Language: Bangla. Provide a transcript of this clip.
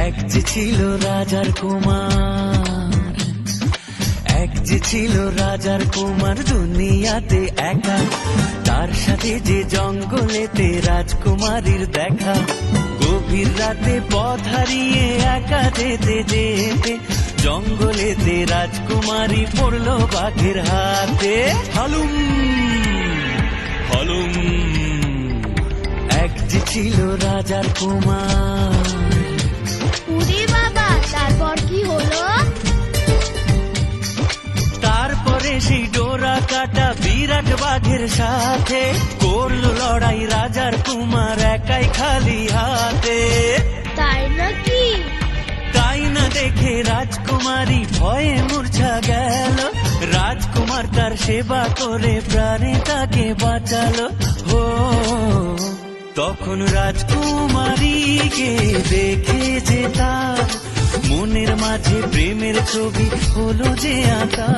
এক যে ছিল রাজার কুমার, এক যে ছিল রাজার কুমার দুনিয়াতে একা, তার সাথে যে জঙ্গলেতে রাজকুমারীর দেখা। গভীর রাতে পথ হারিয়ে একা যেতে যেতে জঙ্গলেতে রাজকুমারী পড়লো বাঘের হাতে। হালুম হালুম, এক যে ছিল রাজার কুমার। উরে বাবা, তারপর কি হলো? তারপরে সেই ডোরা কাটা বিরাট বাঘের সাথে করলো লড়াই রাজার কুমার একাই খালি হাতে। তাই নাকি? তাই না দেখে রাজকুমারী ভয়ে মূর্ছা গেল, রাজকুমার তার সেবা করে প্রাণে তাকে বাঁচালো। হো তখন রাজকুমারীকে দেখে যে তার মনের মাঝে প্রেমের ছবি হলো যে আঁকা।